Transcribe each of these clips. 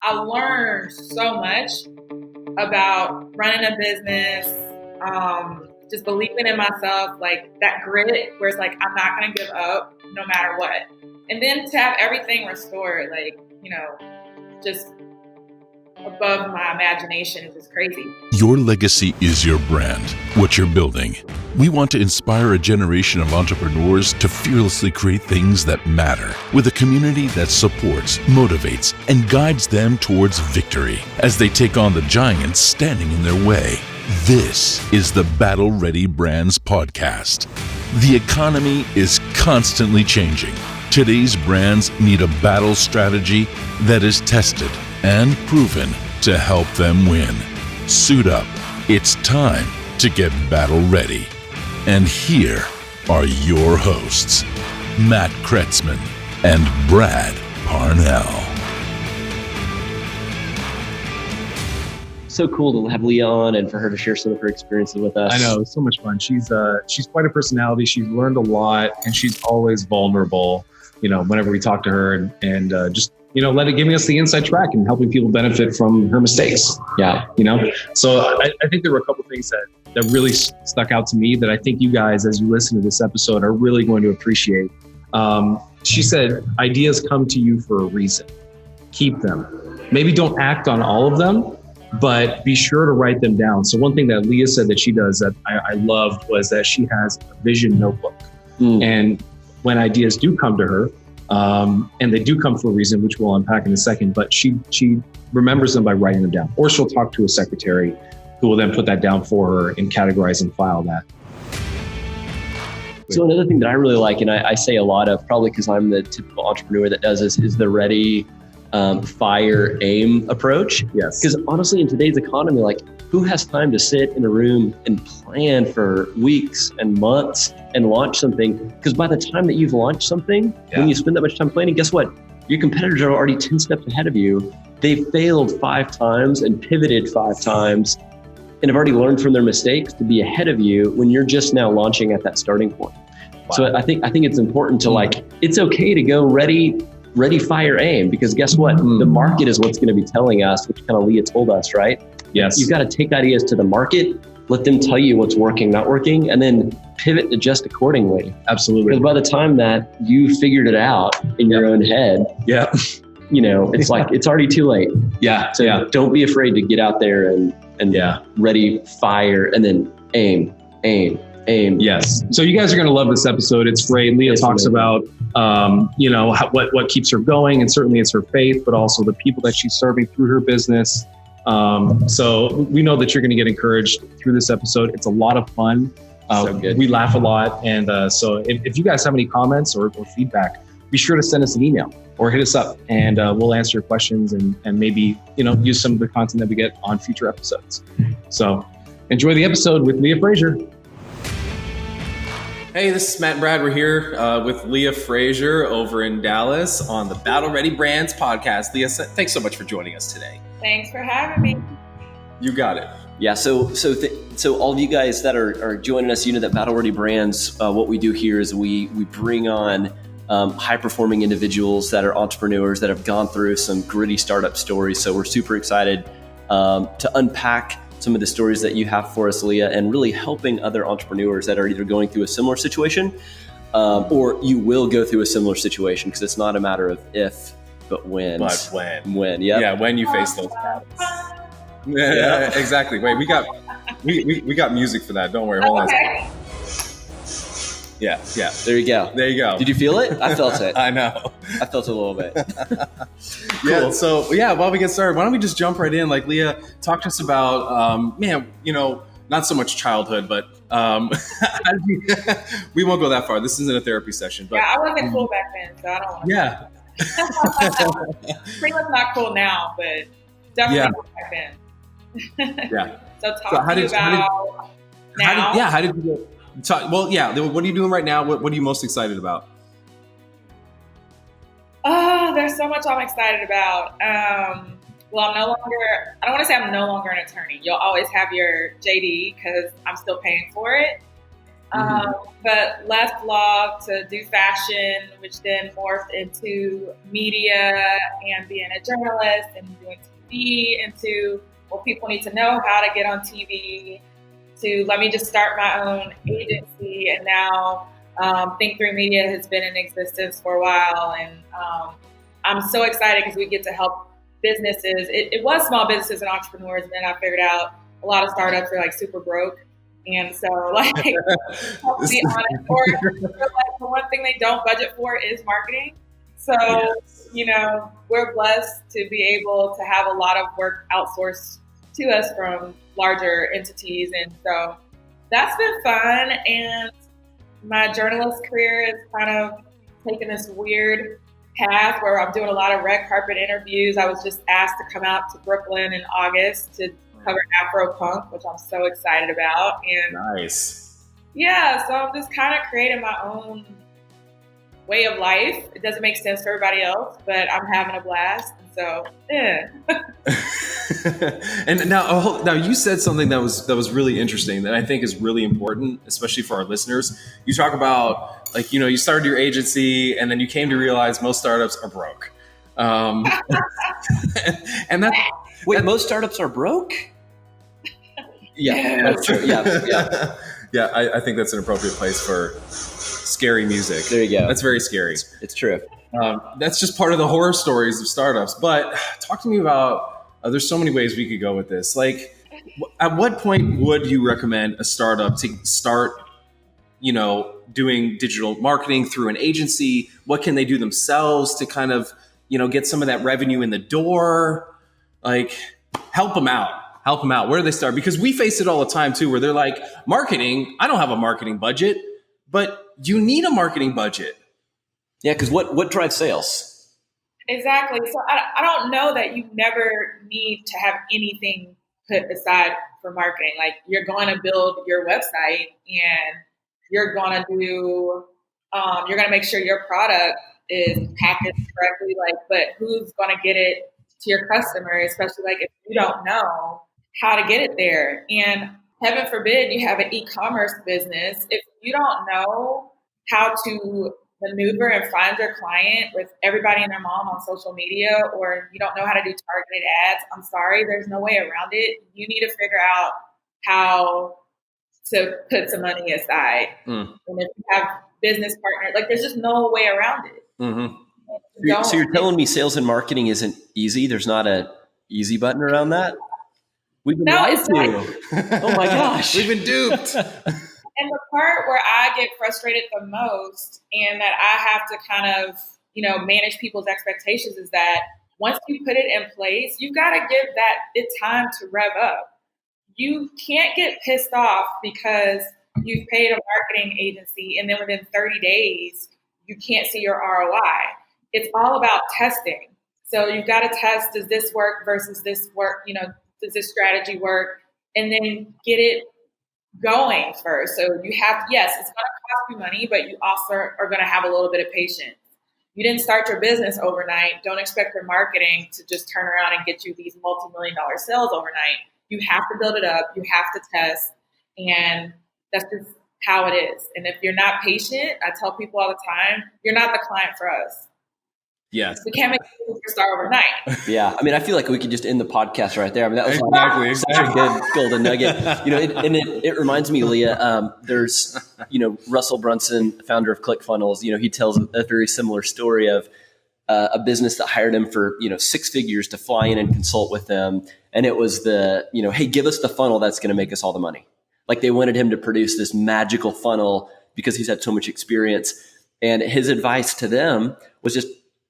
I learned so much about running a business, just believing in myself, like that grit where it's like, I'm not going to give up no matter what. And then to have everything restored, like, just above my imagination is just crazy. Your legacy is your brand, what you're building. We want to inspire a generation of entrepreneurs to fearlessly create things that matter, with a community that supports, motivates, and guides them towards victory as they take on the giants standing in their way. This is the Battle Ready Brands podcast. The economy is constantly changing. Today's brands need a battle strategy that is tested and proven to help them win. Suit up. It's time to get battle ready. And here are your hosts, Matt Kretzman and Brad Parnell. So cool to have Leah on and for her to share some of her experiences with us. I know, it's so much fun. She's quite a personality. She's learned a lot, and she's always vulnerable. Whenever we talk to her, and just giving us the inside track and helping people benefit from her mistakes. Yeah. So I think there were a couple of things that really stuck out to me that I think you guys, as you listen to this episode, are really going to appreciate. She said, ideas come to you for a reason. Keep them. Maybe don't act on all of them, but be sure to write them down. So one thing that Leah said that she does that I loved was that she has a vision notebook. And when ideas do come to her, and they do come for a reason, which we'll unpack in a second, but she remembers them by writing them down. Or she'll talk to a secretary who will then put that down for her and categorize and file that. So another thing that I really like, and I say a lot of, probably because I'm the typical entrepreneur that does this, is the ready, fire, aim approach. Yes. Because honestly, in today's economy, like, who has time to sit in a room and plan for weeks and months and launch something? Because by the time that you've launched something, when you spend that much time planning, guess what? Your competitors are already 10 steps ahead of you. They failed 5 times and pivoted 5 times and have already learned from their mistakes to be ahead of you when you're just now launching at that starting point. Wow. So I think it's important to it's okay to go ready, fire, aim, because guess what? The market is what's going to be telling us, which kind of Leah told us, right? Yes. You've got to take ideas to the market, let them tell you what's working, not working, and then pivot and adjust accordingly. Absolutely. Because by the time that you figured it out in your own head, it's like, it's already too late. Yeah. So don't be afraid to get out there and ready, fire, and then aim. Yes. So you guys are going to love this episode. It's great. Leah talks about, what keeps her going, and certainly it's her faith, but also the people that she's serving through her business. So we know that you're going to get encouraged through this episode. It's a lot of fun. So good. We laugh a lot. And so if you guys have any comments or feedback, be sure to send us an email or hit us up, and we'll answer your questions and maybe, use some of the content that we get on future episodes. So enjoy the episode with Leah Frazier. Hey, this is Matt and Brad. We're here with Leah Frazier over in Dallas on the Battle Ready Brands podcast. Leah, thanks so much for joining us today. Thanks for having me. You got it. Yeah. So all of you guys that are joining us, that Battle Ready Brands, what we do here is we bring on high performing individuals that are entrepreneurs that have gone through some gritty startup stories. So we're super excited to unpack some of the stories that you have for us, Leah, and really helping other entrepreneurs that are either going through a similar situation or you will go through a similar situation, because it's not a matter of if, but when. But when. When, yeah. Yeah, when you face those battles. Yeah, exactly. Wait, we got music for that. Don't worry. Hold on. Yeah. There you go. Did you feel it? I felt it. I know. I felt it a little bit. Cool. Yeah. So while we get started, why don't we just jump right in? Like, Leah, talk to us about, not so much childhood, but we won't go that far. This isn't a therapy session. But I wasn't cool back then, so I don't want to. Yeah. Pretty much not cool now, but definitely cool back then. Yeah. So how did you get? What are you doing right now? What are you most excited about? Oh, there's so much I'm excited about. Well, I don't want to say I'm no longer an attorney. You'll always have your JD because I'm still paying for it. But left law to do fashion, which then morphed into media and being a journalist and doing TV, into, well, people need to know how to get on TV, to let me just start my own agency. And now Think 3 Media has been in existence for a while. And I'm so excited because we get to help businesses. It was small businesses and entrepreneurs, and then I figured out a lot of startups are like super broke. And so, like, to be honest, or like the one thing they don't budget for is marketing. So, you know, we're blessed to be able to have a lot of work outsourced to us from larger entities. And so that's been fun. And my journalist career has kind of taken this weird path where I'm doing a lot of red carpet interviews. I was just asked to come out to Brooklyn in August to cover Afro Punk, which I'm so excited about. And nice. Yeah, so I'm just kind of creating my own way of life. It doesn't make sense for everybody else, but I'm having a blast. And so, yeah. And now you said something that was really interesting that I think is really important, especially for our listeners. You talk about, like, you know, you started your agency and then you came to realize most startups are broke. And that. Wait, most startups are broke? Yeah, that's true. Yeah. Yeah, I think that's an appropriate place for scary music. There you go. That's very scary. It's true. That's just part of the horror stories of startups. But talk to me about, there's so many ways we could go with this. Like, at what point would you recommend a startup to start, you know, doing digital marketing through an agency? What can they do themselves to kind of, you know, get some of that revenue in the door? Like, help them out. Where do they start? Because we face it all the time too, where they're like, marketing, I don't have a marketing budget, but you need a marketing budget. Yeah, because what drives sales? Exactly. So I don't know that you never need to have anything put aside for marketing. Like, you're going to build your website and you're going to do, you're going to make sure your product is packaged correctly. Like, but who's going to get it to your customer, especially like if you don't know how to get it there. And heaven forbid you have an e-commerce business. If you don't know how to maneuver and find your client with everybody and their mom on social media, or you don't know how to do targeted ads, I'm sorry, there's no way around it. You need to figure out how to put some money aside. And if you have business partners, like, there's just no way around it. Mm-hmm. So you're telling me sales and marketing isn't easy? There's not a easy button around that? We've been lied to. Oh my gosh. We've been duped. And the part where I get frustrated the most, and that I have to kind of, you know, manage people's expectations, is that once you put it in place, you've got to give it time to rev up. You can't get pissed off because you've paid a marketing agency and then within 30 days, you can't see your ROI. It's all about testing. So you've got to test, does this work versus this work? You know, does this strategy work? And then get it going first. So you have, yes, it's going to cost you money, but you also are going to have a little bit of patience. You didn't start your business overnight. Don't expect your marketing to just turn around and get you these multi-million-dollar sales overnight. You have to build it up. You have to test. And that's just how it is. And if you're not patient, I tell people all the time, you're not the client for us. Yes. We can't make a superstar overnight. Yeah. I mean, I feel like we could just end the podcast right there. I mean, that was exactly. such a good golden nugget. You know, it reminds me, Leah, there's, you know, Russell Brunson, founder of ClickFunnels, you know, he tells a very similar story of a business that hired him for, you know, 6 figures to fly in and consult with them. And it was you know, hey, give us the funnel that's going to make us all the money. Like, they wanted him to produce this magical funnel because he's had so much experience. And his advice to them was just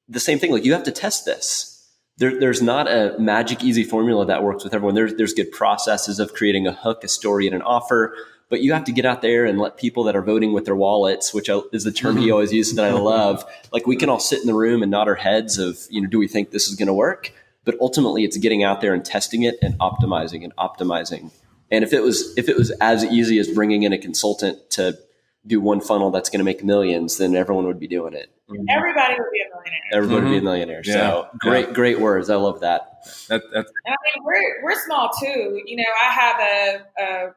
the same thing. Like, you have to test this. There's not a magic, easy formula that works with everyone. There's good processes of creating a hook, a story, and an offer. But you have to get out there and let people that are voting with their wallets, which is the term he always uses that I love. Like, we can all sit in the room and nod our heads of, you know, do we think this is going to work? But ultimately, it's getting out there and testing it and optimizing and optimizing. And if it was as easy as bringing in a consultant to do one funnel that's going to make millions, then everyone would be doing it. Everybody would be a millionaire. Everybody would be a millionaire. Yeah. So great words. I love that. And I mean, we're small too. You know, I have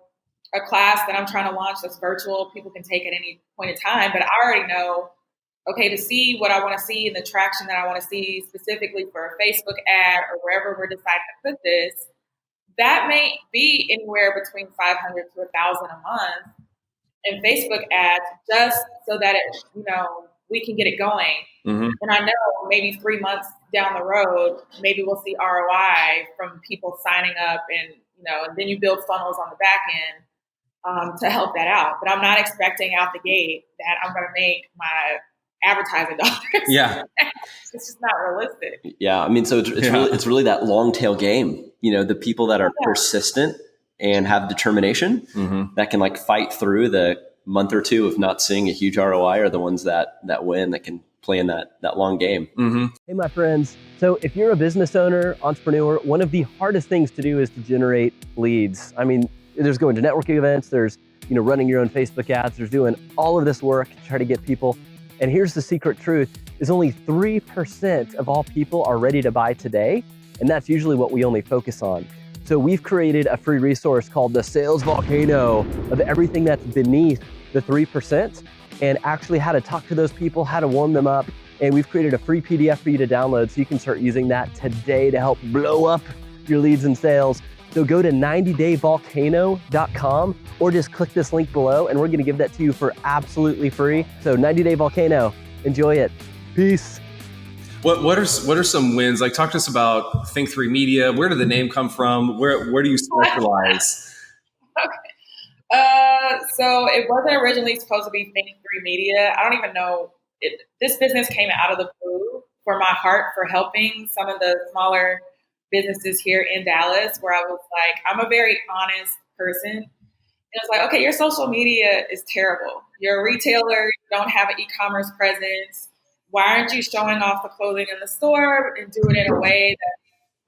a class that I'm trying to launch that's virtual, people can take at any point in time, but I already know, okay, to see what I want to see and the traction that I want to see specifically for a Facebook ad or wherever we're deciding to put this, that may be anywhere between 500 to 1,000 a month in Facebook ads, just so that it, we can get it going. Mm-hmm. And I know maybe 3 months down the road, maybe we'll see ROI from people signing up, and and then you build funnels on the back end to help that out. But I'm not expecting out the gate that I'm going to make my advertising dollars. Yeah, it's just not realistic. Yeah, I mean, so it's really that long tail game. The people that are persistent and have determination that can like fight through the month or two of not seeing a huge ROI are the ones that win, that can play in that long game. Mm-hmm. Hey, my friends. So if you're a business owner, entrepreneur, one of the hardest things to do is to generate leads. I mean, there's going to networking events, there's, running your own Facebook ads, there's doing all of this work to try to get people. And here's the secret truth, is only 3% of all people are ready to buy today. And that's usually what we only focus on. So we've created a free resource called the Sales Volcano of everything that's beneath the 3% and actually how to talk to those people, how to warm them up. And we've created a free PDF for you to download so you can start using that today to help blow up your leads and sales. So go to 90dayvolcano.com or just click this link below and we're gonna give that to you for absolutely free. So 90-Day Volcano, enjoy it. Peace. What are some wins? Like, talk to us about Think3 Media. Where did the name come from? Where do you specialize? Okay. So it wasn't originally supposed to be Think3 Media. I don't even know. This business came out of the blue for my heart for helping some of the smaller businesses here in Dallas, where I was like, I'm a very honest person. And it's like, okay, your social media is terrible. You're a retailer, you don't have an e-commerce presence. Why aren't you showing off the clothing in the store and do it in a way that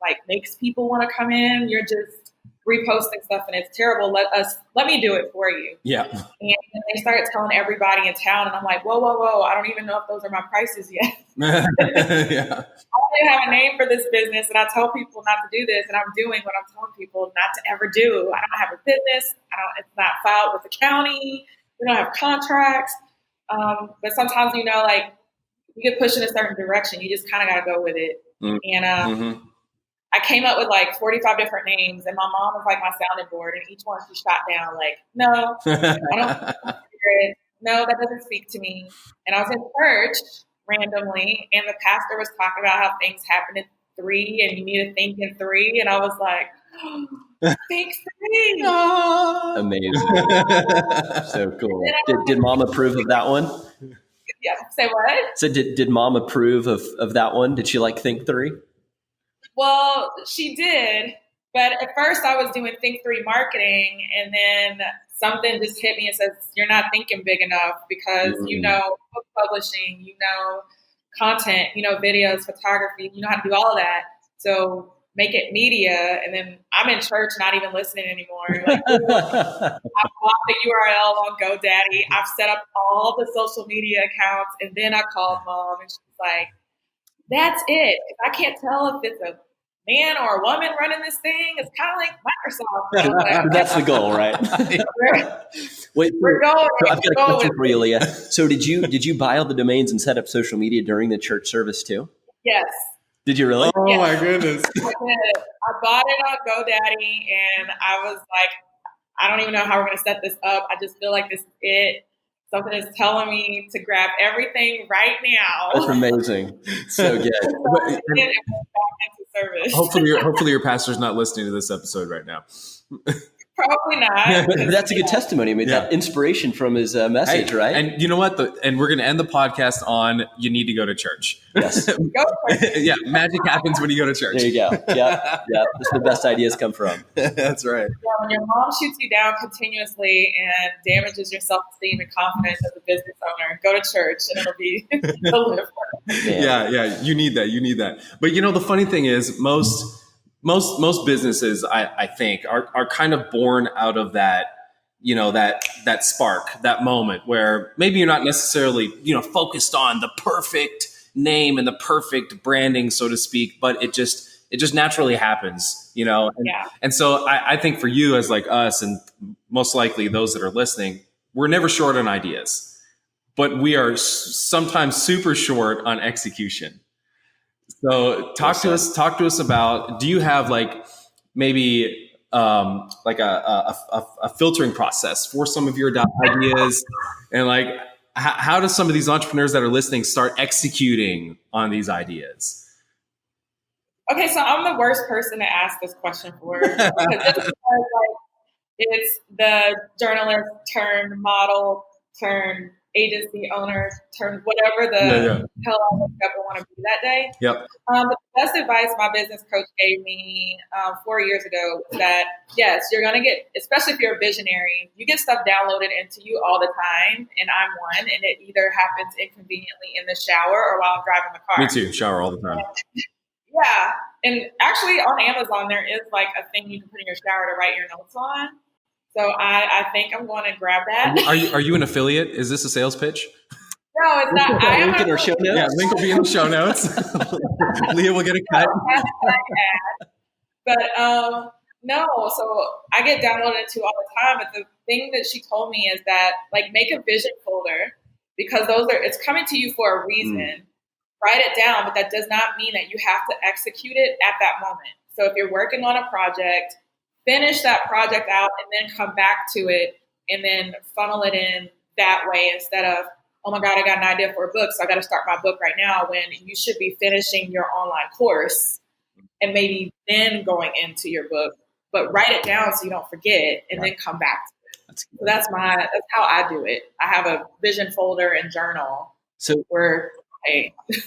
like makes people want to come in? You're just reposting stuff and it's terrible. Let me do it for you. Yeah. And they started telling everybody in town, and I'm like, whoa. I don't even know if those are my prices yet. Yeah. I don't have a name for this business, and I tell people not to do this, and I'm doing what I'm telling people not to ever do. I don't have a business. It's not filed with the county. We don't have contracts. But sometimes, like, you get pushed in a certain direction. You just kind of got to go with it. And I came up with like 45 different names, and my mom was like my sounding board, and each one she shot down like, no, I don't hear it. No, that doesn't speak to me. And I was in church randomly, and the pastor was talking about how things happen in 3 and you need to think in 3. And I was like, think 3. Amazing. So cool. Did mom approve of that one? Yeah. Say what? So did mom approve of that one? Did she like Think3? Well, she did. But at first I was doing Think3 marketing, and then something just hit me and says, you're not thinking big enough because book publishing, content, videos, photography, you know how to do all of that. So make it media. And then I'm in church, not even listening anymore. Like, I've bought the URL on GoDaddy. I've set up all the social media accounts, and then I called mom, and she's like, that's it. I can't tell if it's a man or a woman running this thing. It's kind of like Microsoft. Like, that's the goal, right? Wait, we're going. So I've got a question for you, Leah. So did you buy all the domains and set up social media during the church service too? Yes. Did you really? Oh my goodness. I did. I bought it on GoDaddy, and I was like, I don't even know how we're going to set this up. I just feel like this is it. Something is telling me to grab everything right now. That's amazing. So good. Hopefully your pastor's not listening to this episode right now. Probably not. That's a good testimony. I mean, that inspiration from his message, right? And you know what? And we're going to end the podcast on, you need to go to church. Yes. Go for it. Yeah. Magic happens when you go to church. There you go. Yeah. That's where the best ideas come from. That's right. Yeah, when your mom shoots you down continuously and damages your self-esteem and confidence as a business owner, go to church and it'll be delivered. Yeah. You need that. But the funny thing is most businesses, I think, are kind of born out of that, that spark, that moment where maybe you're not necessarily, focused on the perfect name and the perfect branding, so to speak, but it It just naturally happens, you know? And so I think for you as like us, and most likely those that are listening, we're never short on ideas, but we are sometimes super short on execution. So talk to us about, do you have like maybe like a filtering process for some of your ideas, and like how do some of these entrepreneurs that are listening start executing on these ideas? Okay, so I'm the worst person to ask this question for, because this is like, it's the journalist turned model turned agency owner turned whatever the hell I want to be that day. Yep. But the best advice my business coach gave me 4 years ago was that, yes, you're going to get, especially if you're a visionary, you get stuff downloaded into you all the time. And I'm one, and it either happens inconveniently in the shower or while I'm driving the car. Me too. Shower all the time. Yeah. And actually on Amazon, there is like a thing you can put in your shower to write your notes on. So I think I'm going to grab that. Are you an affiliate? Is this a sales pitch? No, it's not. I am link in our show notes. Yeah, link will be in the show notes. Leah will get a cut. But no, so I get downloaded into all the time. But the thing that she told me is that like make a vision folder, because it's coming to you for a reason. Write it down, but that does not mean that you have to execute it at that moment. So if you're working on a project, finish that project out and then come back to it and then funnel it in that way, instead of, oh my God, I got an idea for a book, so I got to start my book right now, when you should be finishing your online course and maybe then going into your book. But write it down so you don't forget, and then come back to it. So that's how I do it. I have a vision folder and journal. So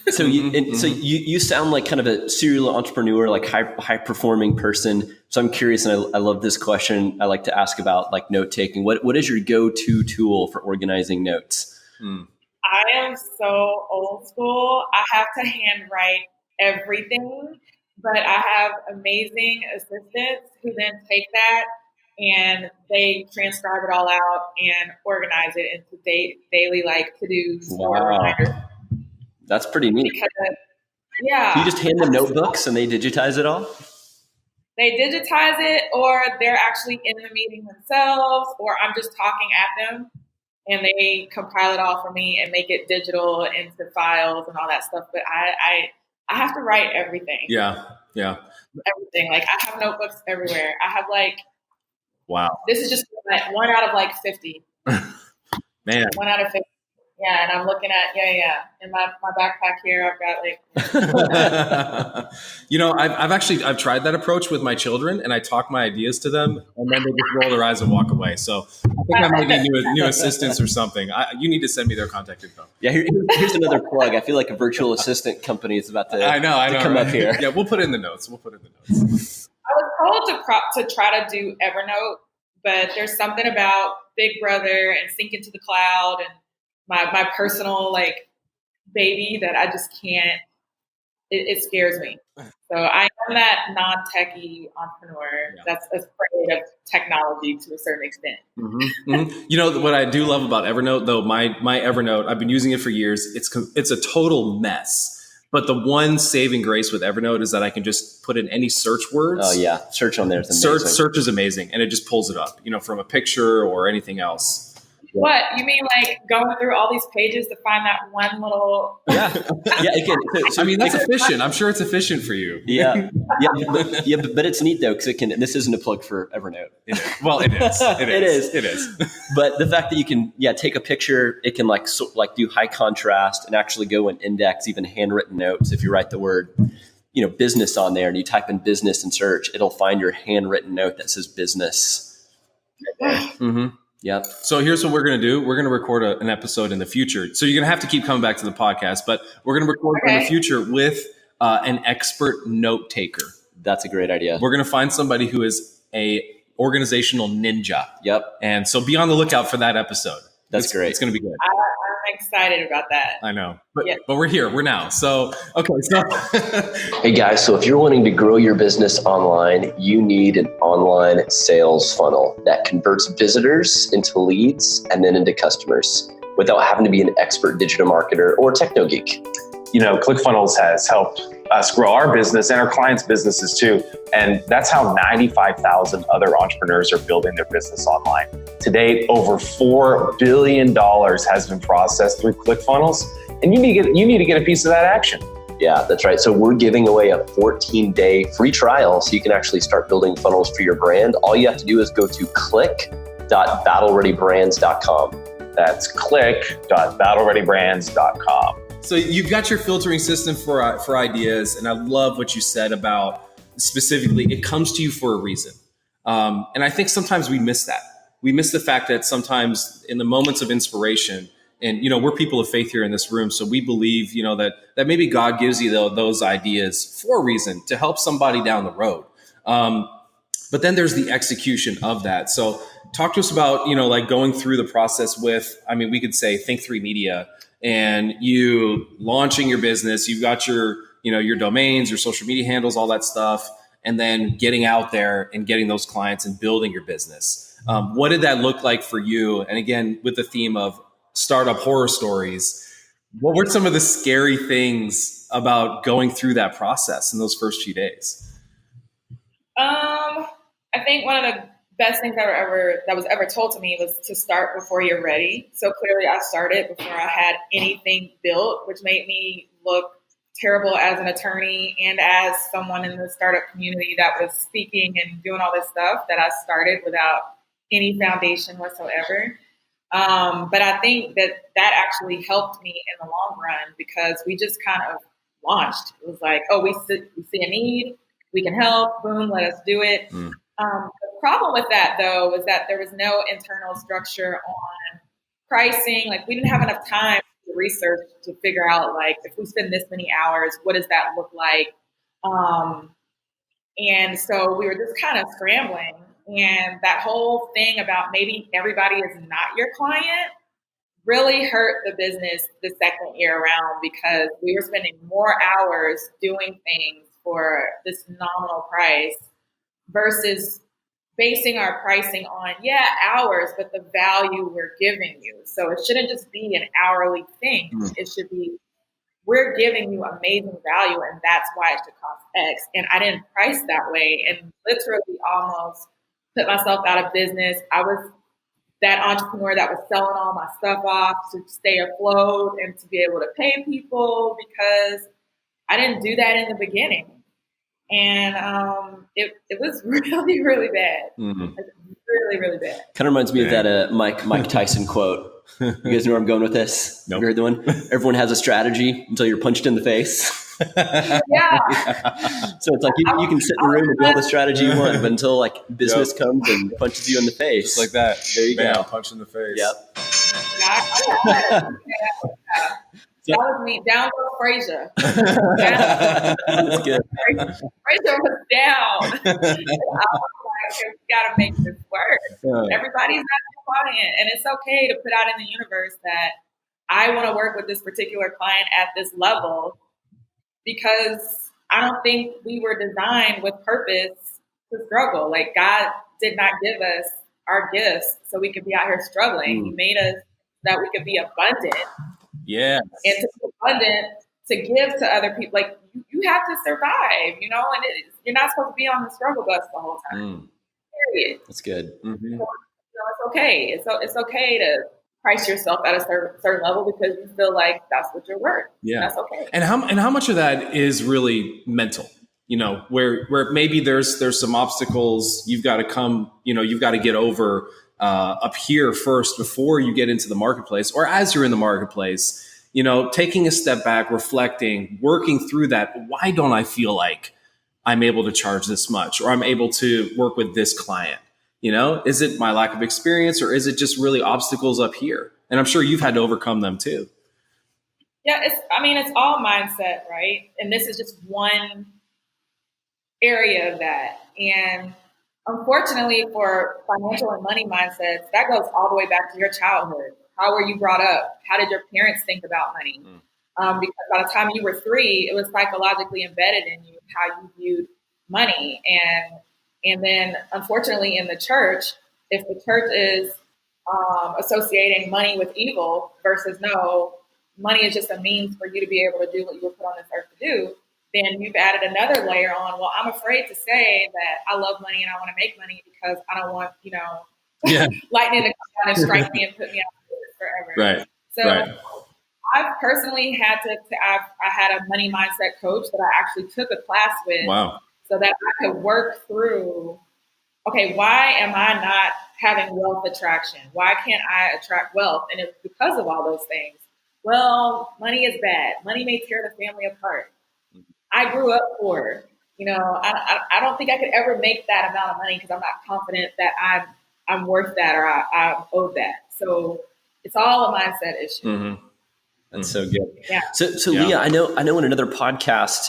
So you sound like kind of a serial entrepreneur, like high performing person. So I'm curious, and I love this question. I like to ask about like note taking. What is your go-to tool for organizing notes? I am so old school. I have to handwrite everything, but I have amazing assistants who then take that and they transcribe it all out and organize it into daily like to-dos or reminders. That's pretty neat. Because, yeah. Do you just hand them notebooks and they digitize it all? They digitize it, or they're actually in the meeting themselves, or I'm just talking at them and they compile it all for me and make it digital into files and all that stuff. But I have to write everything. Yeah. Everything. Like I have notebooks everywhere. I have like, wow. This is just like 1 out of like 50. Man. 1 out of 50. Yeah, and I'm looking at in my backpack here. I've got like. You know, I've tried that approach with my children, and I talk my ideas to them, and then they just roll their eyes and walk away. So I think I might need new assistants or something. You need to send me their contact info. Yeah, here's another plug. I feel like a virtual assistant company is about to. I know, come right? up here. Yeah, we'll put it in the notes. I was told to try to do Evernote, but there's something about Big Brother and sync into the cloud and my personal like baby that I just can't, it scares me. So I am that non-techie entrepreneur that's afraid of technology to a certain extent. You know, what I do love about Evernote though, my Evernote, I've been using it for years. It's a total mess. But the one saving grace with Evernote is that I can just put in any search words. Oh yeah. Search on there is amazing. Search is amazing. And it just pulls it up, you know, from a picture or anything else. What? You mean like going through all these pages to find that one little... Yeah. I mean, that's efficient. I'm sure it's efficient for you. Yeah. But it's neat though, because this isn't a plug for Evernote. Well, it is. It is. But the fact that you can, take a picture, it can like do high contrast and actually go and index even handwritten notes. If you write the word, business on there and you type in business and search, it'll find your handwritten note that says business. Yep. So here's what we're going to do. We're going to record an episode in the future. So you're going to have to keep coming back to the podcast, but we're going to record in the future with an expert note taker. That's a great idea. We're going to find somebody who is a organizational ninja. Yep. And so be on the lookout for that episode. That's great. It's going to be good. I'm excited about that. I know. But we're here. We're now. So, okay. So hey guys, so if you're wanting to grow your business online, you need an online sales funnel that converts visitors into leads and then into customers without having to be an expert digital marketer or techno geek. ClickFunnels has helped us grow our business and our clients' businesses too. And that's how 95,000 other entrepreneurs are building their business online. To date, over $4 billion has been processed through ClickFunnels, and you need to get a piece of that action. Yeah, that's right. So we're giving away a 14-day free trial so you can actually start building funnels for your brand. All you have to do is go to click.battlereadybrands.com. That's click.battlereadybrands.com. So you've got your filtering system for ideas, and I love what you said about specifically it comes to you for a reason. And I think sometimes we miss that. We miss the fact that sometimes in the moments of inspiration, and we're people of faith here in this room, so we believe that maybe God gives you those ideas for a reason to help somebody down the road. But then there's the execution of that. So talk to us about like going through the process with, we could say Think3 Media, and you launching your business. You've got your domains, your social media handles, all that stuff, and then getting out there and getting those clients and building your business. What did that look like for you? And again, with the theme of startup horror stories, what were some of the scary things about going through that process in those first few days? I think one of the best things that was ever told to me was to start before you're ready. So clearly I started before I had anything built, which made me look terrible as an attorney and as someone in the startup community that was speaking and doing all this stuff, that I started without any foundation whatsoever. But I think that actually helped me in the long run, because we just kind of launched. It was like, oh, we see a need, we can help, boom, let us do it. The problem with that, though, was that there was no internal structure on pricing. Like, we didn't have enough time to research to figure out, like, if we spend this many hours, what does that look like? And so we were just kind of scrambling. And that whole thing about maybe everybody is not your client really hurt the business the second year around, because we were spending more hours doing things for this nominal price versus basing our pricing on, hours, but the value we're giving you. So it shouldn't just be an hourly thing. It should be, we're giving you amazing value, and that's why it should cost X. And I didn't price that way, and literally almost put myself out of business. I was that entrepreneur that was selling all my stuff off to stay afloat and to be able to pay people, because I didn't do that in the beginning. And it was really, really bad. Really, really bad. Kind of reminds me of that Mike Tyson quote. You guys know where I'm going with this? Nope. You heard the one? Everyone has a strategy until you're punched in the face. Yeah. So it's like you can sit in the room and build the strategy you want, but until like business comes and punches you in the face. Just like that. There you go. Punch in the face. Yep. That was me. Down goes Frazier. That's good. Frazier was down. I was like, okay, we got to make this work. Everybody's not your client. And it's okay to put out in the universe that I want to work with this particular client at this level, because I don't think we were designed with purpose to struggle. Like, God did not give us our gifts so we could be out here struggling. He made us that we could be abundant. Yeah. And to be abundant, to give to other people. Like, you have to survive, and you're not supposed to be on the struggle bus the whole time. Period. That's good. So it's okay. It's okay to price yourself at a certain level because you feel like that's what you're worth. Yeah. That's okay. And how much of that is really mental? Where maybe there's some obstacles you've got to you've got to get over up here first before you get into the marketplace, or as you're in the marketplace, taking a step back, reflecting, working through that. Why don't I feel like I'm able to charge this much, or I'm able to work with this client? Is it my lack of experience, or is it just really obstacles up here? And I'm sure you've had to overcome them too. Yeah, it's all mindset, right? And this is just one area of that. And unfortunately for financial and money mindsets, that goes all the way back to your childhood. How were you brought up? How did your parents think about money? Because by the time you were 3, it was psychologically embedded in you how you viewed money. And then unfortunately in the church, if the church is associating money with evil versus no, money is just a means for you to be able to do what you were put on this earth to do, then you've added another layer on. Well, I'm afraid to say that I love money and I want to make money because I don't want, lightning to come down and strike me and put me out of business forever. Right. So Right. I've personally had I had a money mindset coach that I actually took a class with. Wow. So that I could work through, okay, why am I not having wealth attraction? Why can't I attract wealth? And it's because of all those things. Well, money is bad. Money may tear the family apart. I grew up poor. I don't think I could ever make that amount of money because I'm not confident that I'm worth that or I'm owed that. So it's all a mindset issue. Mm-hmm. That's so good. Yeah. So Yeah. Leah, I know in another podcast,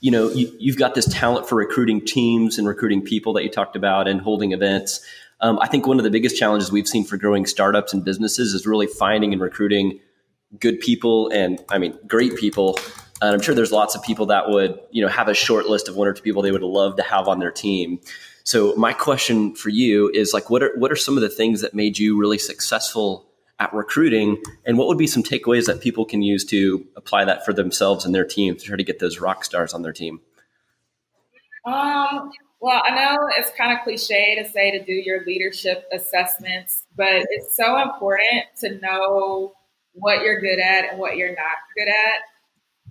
you've got this talent for recruiting teams and recruiting people that you talked about and holding events. I think one of the biggest challenges we've seen for growing startups and businesses is really finding and recruiting good people and great people. And I'm sure there's lots of people that would, have a short list of one or two people they would love to have on their team. So my question for you is what are some of the things that made you really successful at recruiting, and what would be some takeaways that people can use to apply that for themselves and their team to try to get those rock stars on their team? Well, I know it's kind of cliche to say to do your leadership assessments, but it's so important to know what you're good at and what you're not good at.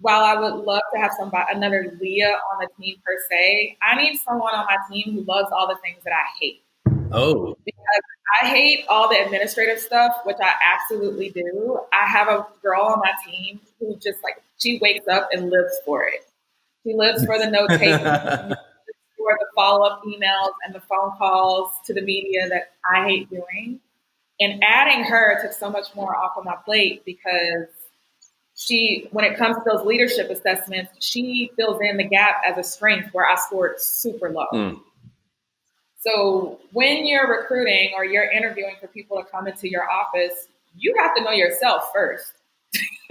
While I would love to have another Leah on the team per se, I need someone on my team who loves all the things that I hate. Oh. Because I hate all the administrative stuff, which I absolutely do. I have a girl on my team who just she wakes up and lives for it. She lives for the note taking, for the follow-up emails and the phone calls to the media that I hate doing. And adding her took so much more off of my plate because when it comes to those leadership assessments, she fills in the gap as a strength where I scored super low. Mm. So when you're recruiting or you're interviewing for people to come into your office, you have to know yourself first.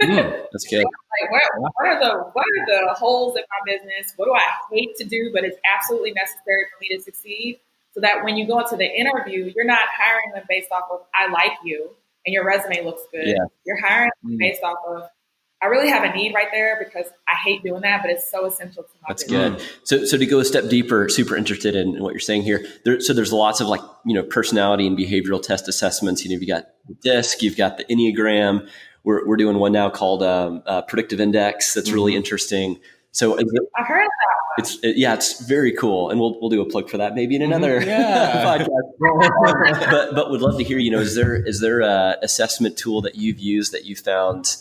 That's good. What are the holes in my business? What do I hate to do, but it's absolutely necessary for me to succeed? So that when you go into the interview, you're not hiring them based off of, I like you and your resume looks good. Yeah. You're hiring them based off of, I really have a need right there because I hate doing that, but it's so essential to my business. Good. So to go a step deeper, super interested in what you're saying here. So there's lots of personality and behavioral test assessments. You've got DISC, you've got the Enneagram. We're doing one now called Predictive Index. That's really interesting. So I've heard of that. It's very cool, and we'll do a plug for that maybe in another podcast. but would love to hear. Is there a assessment tool that you've used that you found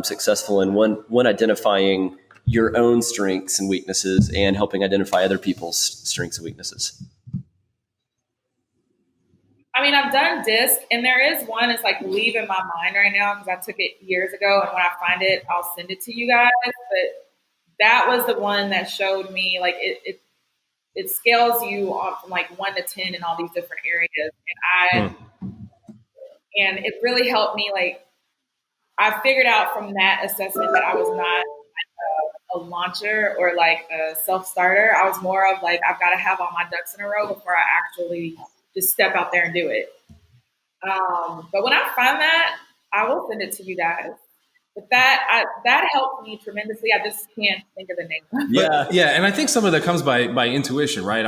successful in one identifying your own strengths and weaknesses and helping identify other people's strengths and weaknesses? I've done DISC, and there is one that's leave in my mind right now because I took it years ago, and when I find it, I'll send it to you guys. But that was the one that showed me it scales you on from 1 to 10 in all these different areas, and it really helped me. I figured out from that assessment that I was not a launcher or a self-starter. I was more of I've got to have all my ducks in a row before I actually just step out there and do it. But when I find that, I will send it to you guys. But that helped me tremendously. I just can't think of the name. Yeah. And I think some of that comes by intuition, right?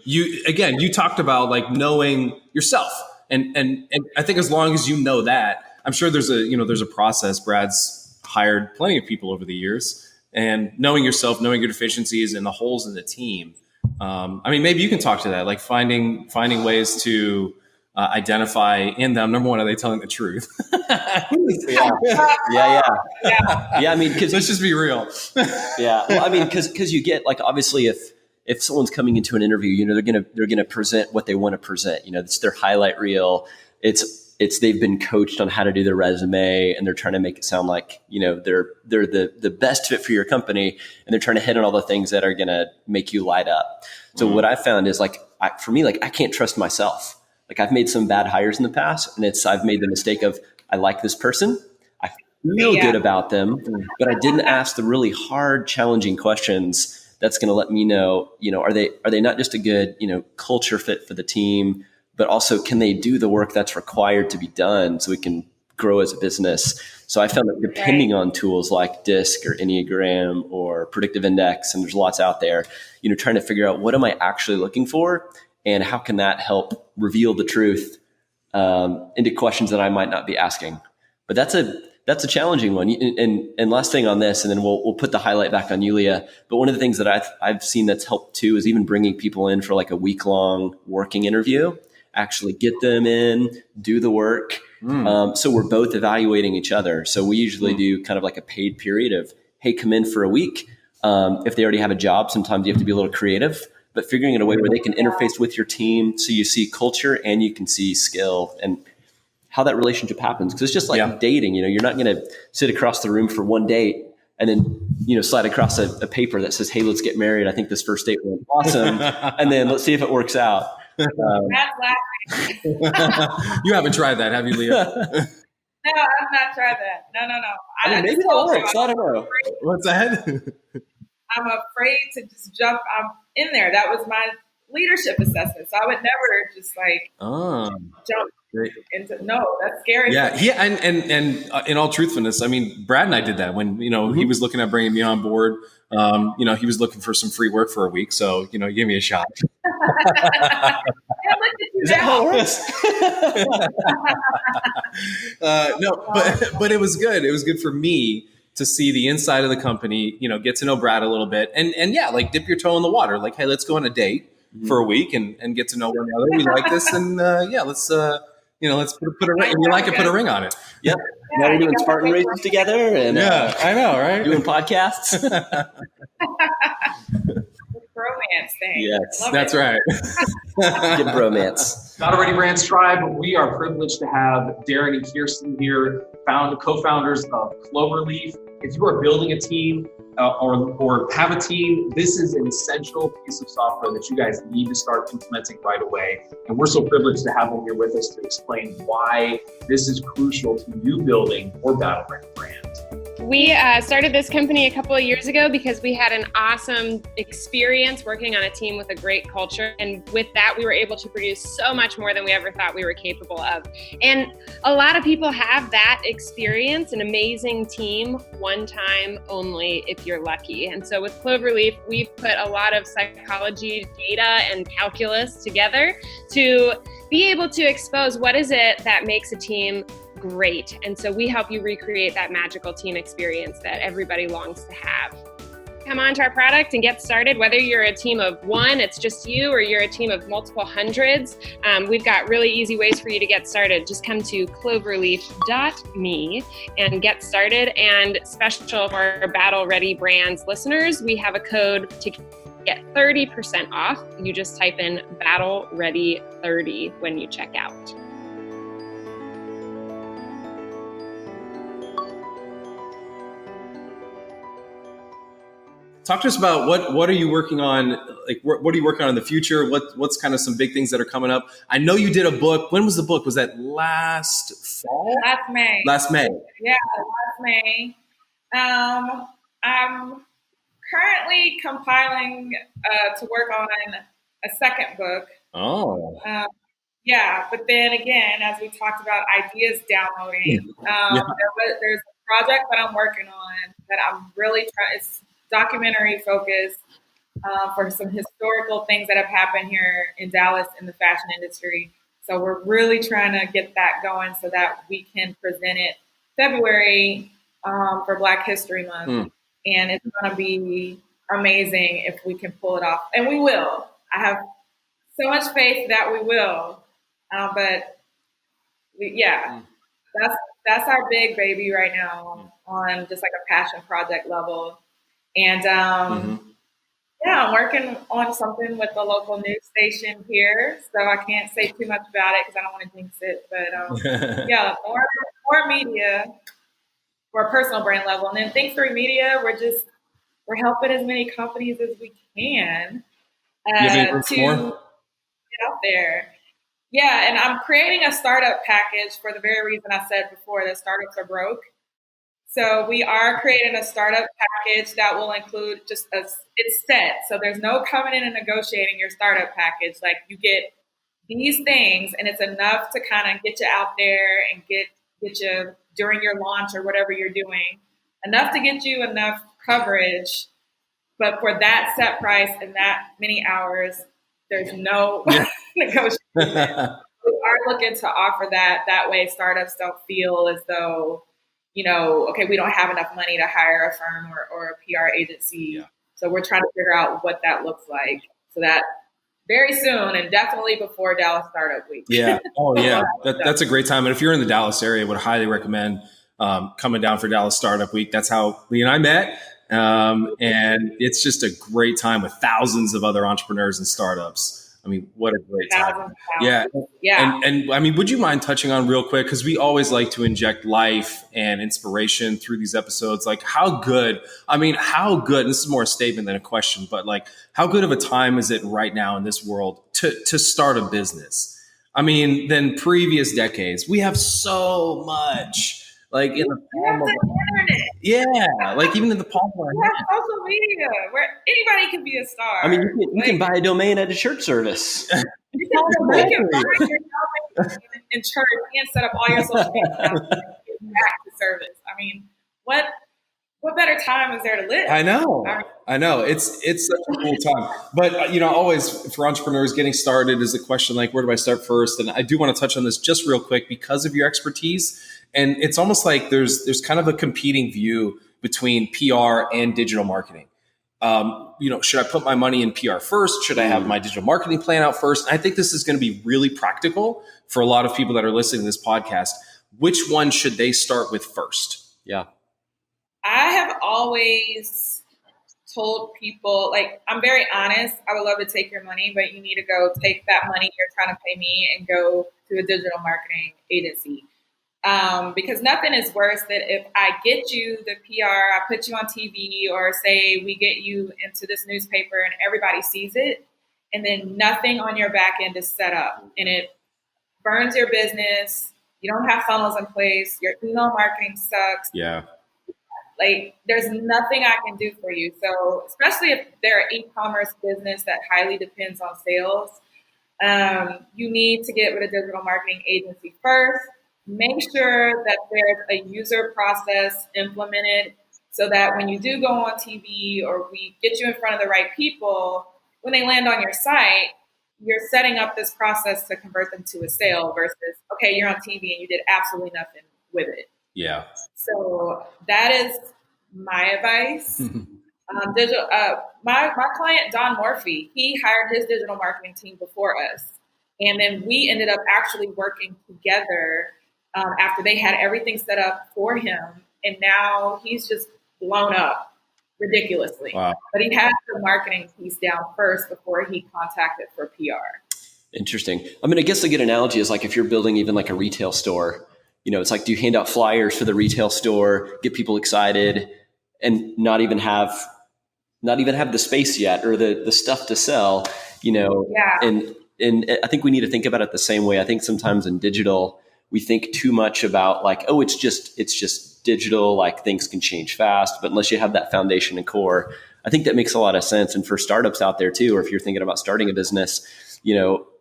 You talked about knowing yourself. And I think as long as you know that, I'm sure there's a process. Brad's hired plenty of people over the years, and knowing yourself, knowing your deficiencies and the holes in the team. Maybe you can talk to that, finding ways to identify in them. Number one, are they telling the truth? Yeah. Because let's just be real. Yeah. Well, because you get obviously if someone's coming into an interview, they're gonna present what they want to present. It's their highlight reel. It's they've been coached on how to do their resume, and they're trying to make it sound like they're the best fit for your company, and they're trying to hit on all the things that are gonna make you light up. So what I found is for me, I can't trust myself. I've made some bad hires in the past, and I've made the mistake of I like this person, I feel good about them, but I didn't ask the really hard, challenging questions. That's going to let me know, are they not just a good, culture fit for the team, but also can they do the work that's required to be done so we can grow as a business. So I found that depending on tools like DISC or Enneagram or Predictive Index, and there's lots out there, trying to figure out what am I actually looking for and how can that help reveal the truth into questions that I might not be asking. But that's a challenging one. And last thing on this, and then we'll put the highlight back on you, Leah. But one of the things that I've seen that's helped too is even bringing people in for like a week-long working interview, actually get them in, do the work. So we're both evaluating each other. So we usually do kind of like a paid period of, hey, come in for a week. If they already have a job, sometimes you have to be a little creative, but figuring out a way where they can interface with your team so you see culture and you can see skill and how that relationship happens. Because it's just like dating, you're not going to sit across the room for one date and then, slide across a paper that says, hey, let's get married. I think this first date went awesome. And then let's see if it works out. That's laughing. You haven't tried that, have you, Leah? No, I've not tried that. No. I mean, maybe that works. I don't know. What's that? I'm afraid to just jump in there. That was my leadership assessment. So I would never just jump into, no, that's scary. Yeah. And in all truthfulness, I mean, Brad and I did that when, he was looking at bringing me on board. He was looking for some free work for a week. So, he gave me a shot. Is that how it works? But it was good. It was good for me to see the inside of the company, get to know Brad a little bit and like dip your toe in the water. Like, hey, let's go on a date for a week and get to know one another. We like this. And let's put a ring. You like it, put a ring on it. Yep. Now we're doing Spartan races together. And I know, right? Doing podcasts. Bromance thing. Yes, that's right. Good bromance. Battle Ready Brands Tribe, we are privileged to have Darren and Kirsten here, co-founders of Cloverleaf. If you are building a team or have a team, this is an essential piece of software that you guys need to start implementing right away. And we're so privileged to have them here with us to explain why this is crucial to you building your Battle Ready brand. We started this company a couple of years ago because we had an awesome experience working on a team with a great culture. And with that, we were able to produce so much more than we ever thought we were capable of. And a lot of people have that experience, an amazing team, one time only if you're lucky. And so with Cloverleaf, we've put a lot of psychology, data, and calculus together to be able to expose what is it that makes a team great. And so we help you recreate that magical team experience that everybody longs to have. Come on to our product and get started. Whether you're a team of one, it's just you, or you're a team of multiple hundreds, we've got really easy ways for you to get started. Just come to cloverleaf.me and get started. And special for our Battle Ready Brands listeners, we have a code to get 30% off. You just type in Battle Ready 30 when you check out. Talk to us about what are you working on? Like, what are you working on in the future? What's kind of some big things that are coming up? I know you did a book. When was the book? Was that last fall? Last May. Last May. Yeah, last May. I'm currently compiling to work on a second book. Oh. But then again, as we talked about, ideas downloading. There's a project that I'm working on that I'm really trying. It's documentary focused for some historical things that have happened here in Dallas in the fashion industry. So we're really trying to get that going so that we can present it February for Black History Month. And it's going to be amazing if we can pull it off. And we will. I have so much faith that we will. That's our big baby right now on just like a passion project level. And I'm working on something with the local news station here, so I can't say too much about it because I don't want to jinx it. But more media for a personal brand level, and then Think Through Media, we're helping as many companies as we can to get out there. Yeah, and I'm creating a startup package for the very reason I said before that startups are broke. So we are creating a startup package that will include it's set. So there's no coming in and negotiating your startup package. Like, you get these things and it's enough to kind of get you out there and get get you during your launch or whatever you're doing, enough to get you enough coverage. But for that set price and that many hours, there's no negotiation. We are looking to offer that. That way startups don't feel as though, okay, we don't have enough money to hire a firm or a PR agency. Yeah. So we're trying to figure out what that looks like so that very soon and definitely before Dallas Startup Week. Yeah. Oh, yeah. That's a great time. And if you're in the Dallas area, I would highly recommend coming down for Dallas Startup Week. That's how Lee and I met. And it's just a great time with thousands of other entrepreneurs and startups. I mean, what a great time. Yeah. And I mean, would you mind touching on real quick? Because we always like to inject life and inspiration through these episodes. Like how good, and this is more a statement than a question, but like how good of a time is it right now in this world to start a business? I mean, than previous decades. We have so much. Like in the palm of the internet. Yeah, like even in the palm of our hand. Social media, where anybody can be a star. I mean, you can buy a domain at a church service. You can buy your domain in church and set up all your social media accounts and get back to service. I mean, what better time is there to live? I know. It's such a cool time. But always for entrepreneurs getting started is a question like, where do I start first? And I do want to touch on this just real quick because of your expertise. And it's almost like there's kind of a competing view between PR and digital marketing. Should I put my money in PR first? Should I have my digital marketing plan out first? And I think this is going to be really practical for a lot of people that are listening to this podcast. Which one should they start with first? Yeah. I have always told people, like, I'm very honest. I would love to take your money, but you need to go take that money you're trying to pay me and go to a digital marketing agency. Because nothing is worse than if I get you the PR, I put you on TV, or say we get you into this newspaper and everybody sees it, and then nothing on your back end is set up, and it burns your business. You don't have funnels in place. Your email marketing sucks. Yeah. Like, there's nothing I can do for you. So especially if they're an e-commerce business that highly depends on sales, you need to get with a digital marketing agency first. Make sure that there's a user process implemented so that when you do go on TV or we get you in front of the right people, when they land on your site, you're setting up this process to convert them to a sale versus, okay, you're on TV and you did absolutely nothing with it. Yeah. So that is my advice. My client, Don Morphy, he hired his digital marketing team before us. And then we ended up actually working together after they had everything set up for him. And now he's just blown up ridiculously. Wow. But he had the marketing piece down first before he contacted for PR. Interesting. I mean, I guess a good analogy is like if you're building even like a retail store, it's like, do you hand out flyers for the retail store, get people excited, and not even have the space yet or the stuff to sell, Yeah. And I think we need to think about it the same way. I think sometimes in digital, we think too much about like, oh, it's just digital, like things can change fast, but unless you have that foundation and core, I think that makes a lot of sense. And for startups out there too, or if you're thinking about starting a business,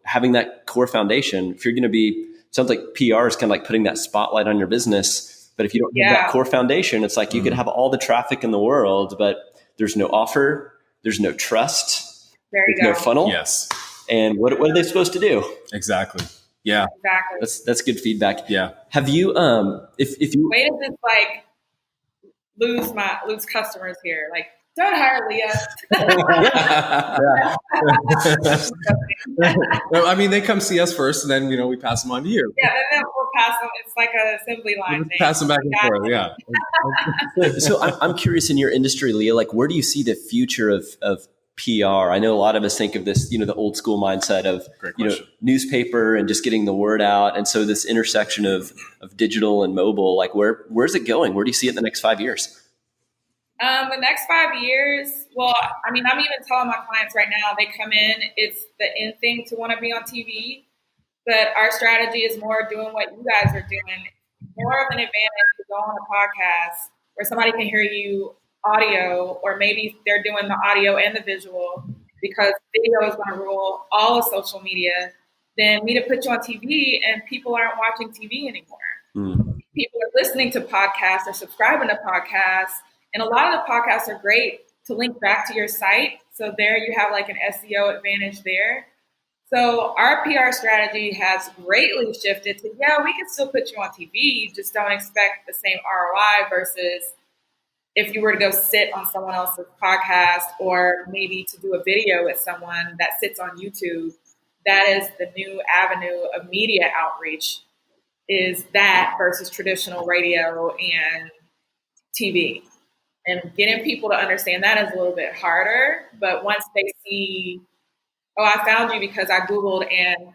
having that core foundation, if you're going to be, sounds like PR is kind of like putting that spotlight on your business. But if you don't have that core foundation, it's like you could have all the traffic in the world, but there's no offer, there's no trust, there's no funnel. Yes. And what are they supposed to do? Exactly. Yeah. Exactly. That's good feedback. Yeah. Have you if you way to just like lose customers here, like, don't hire Leah. Well, I mean, they come see us first, and then we pass them on to you. Yeah, then we'll pass them. It's like an assembly line thing. Pass them back and forth. Yeah. So I'm curious, in your industry, Leah, like where do you see the future of PR? I know a lot of us think of this, the old school mindset of newspaper and just getting the word out, and so this intersection of digital and mobile. Like where's it going? Where do you see it in the next 5 years? The next 5 years, well, I mean, I'm even telling my clients right now, they come in, it's the in thing to want to be on TV, but our strategy is more doing what you guys are doing, more of an advantage to go on a podcast where somebody can hear you audio, or maybe they're doing the audio and the visual because video is going to rule all of social media, than me to put you on TV and people aren't watching TV anymore. people are listening to podcasts or subscribing to podcasts. And a lot of the podcasts are great to link back to your site. So there you have like an SEO advantage there. So our PR strategy has greatly shifted to, yeah, we can still put you on TV. You just don't expect the same ROI versus if you were to go sit on someone else's podcast or maybe to do a video with someone that sits on YouTube. That is the new avenue of media outreach, is that versus traditional radio and TV. And getting people to understand that is a little bit harder. But once they see, oh, I found you because I Googled and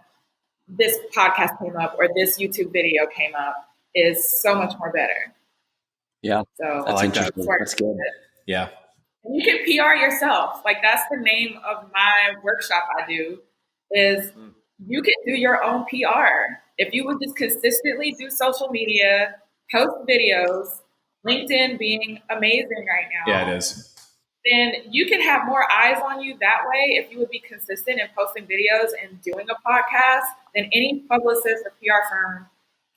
this podcast came up or this YouTube video came up, is so much more better. Yeah. So that's interesting. That's good. Yeah. And you can PR yourself. Like that's the name of my workshop I do, is you can do your own PR. If you would just consistently do social media, post videos, LinkedIn being amazing right now. Yeah, it is. Then you can have more eyes on you that way if you would be consistent in posting videos and doing a podcast than any publicist or PR firm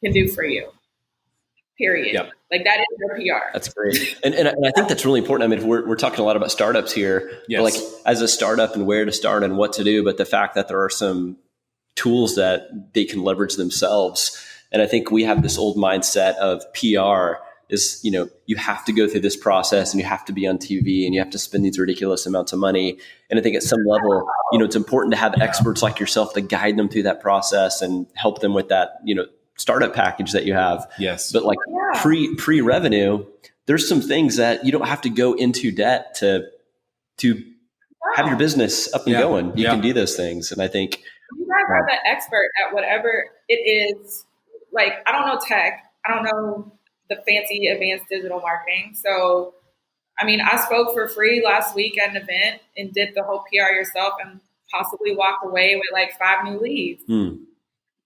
can do for you. Period. Yep. Like that is your PR. That's great. And I think that's really important. I mean, we're talking a lot about startups here, yes. Like as a startup and where to start and what to do, but the fact that there are some tools that they can leverage themselves. And I think we have this old mindset of PR is, you have to go through this process and you have to be on TV and you have to spend these ridiculous amounts of money. And I think at some level, it's important to have experts like yourself to guide them through that process and help them with that, startup package that you have. Yes. But like pre-revenue, there's some things that you don't have to go into debt to have your business up and going. You can do those things. And I think you guys are the expert at whatever it is. Like, I don't know tech. I don't know the fancy advanced digital marketing. So, I mean, I spoke for free last week at an event and did the whole PR yourself and possibly walked away with like 5 new leads.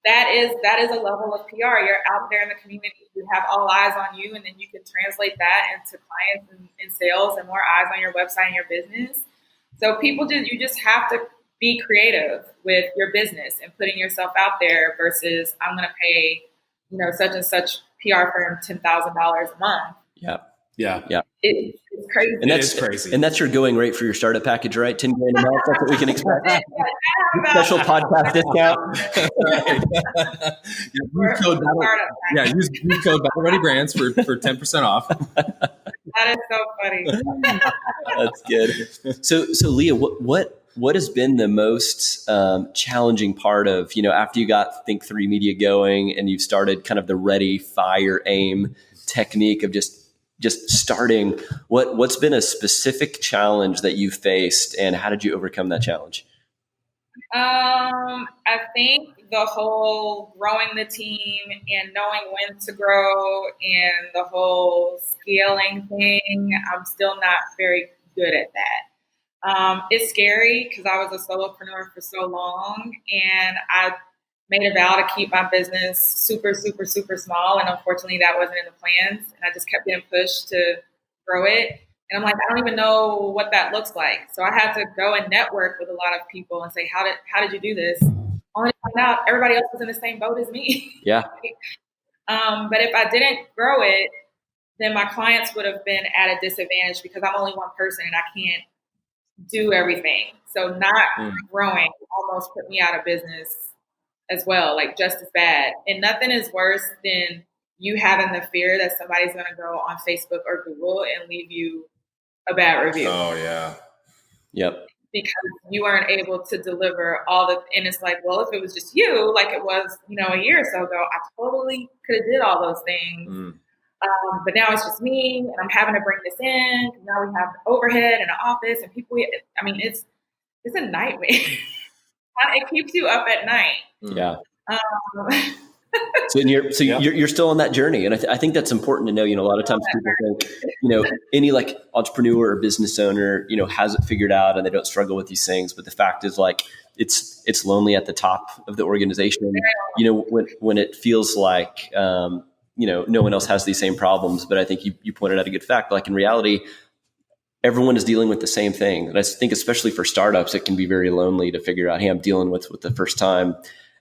That is a level of PR. You're out there in the community. You have all eyes on you, and then you can translate that into clients and sales and more eyes on your website and your business. So you just have to be creative with your business and putting yourself out there versus I'm going to pay, such and such PR firm $10,000 a month. Yeah. It's crazy. And that's crazy. And that's your going rate for your startup package, right? 10 grand a month. That's what we can expect. Special podcast discount. Use code Battle Ready Brands for 10% off. That is so funny. That's good. So Leah, what has been the most challenging part of, after you got Think 3 Media going and you've started kind of the ready, fire, aim technique of just starting, what's been a specific challenge that you faced and how did you overcome that challenge? I think the whole growing the team and knowing when to grow and the whole scaling thing, I'm still not very good at that. It's scary because I was a solopreneur for so long and I made a vow to keep my business super, super, super small. And unfortunately that wasn't in the plans. And I just kept getting pushed to grow it. And I'm like, I don't even know what that looks like. So I had to go and network with a lot of people and say, how did you do this? Only to find out everybody else was in the same boat as me. Yeah. But if I didn't grow it, then my clients would have been at a disadvantage because I'm only one person and I can't do everything. So not growing almost put me out of business as well, like just as bad. And nothing is worse than you having the fear that somebody's going to go on Facebook or Google and leave you a bad review. Oh, yeah. Yep. Because you weren't able to deliver and it's like, well, if it was just you, like it was, a year or so ago, I totally could have did all those things. But now it's just me and I'm having to bring this in. Now we have overhead and an office and people, it's a nightmare. It keeps you up at night. Yeah. So you're still on that journey. And I think that's important to know. A lot of times people think, any like entrepreneur or business owner, has it figured out and they don't struggle with these things. But the fact is like, it's lonely at the top of the organization, when it feels like, no one else has these same problems. But I think you pointed out a good fact, like in reality, everyone is dealing with the same thing. And I think especially for startups, it can be very lonely to figure out, hey, I'm dealing with the first time.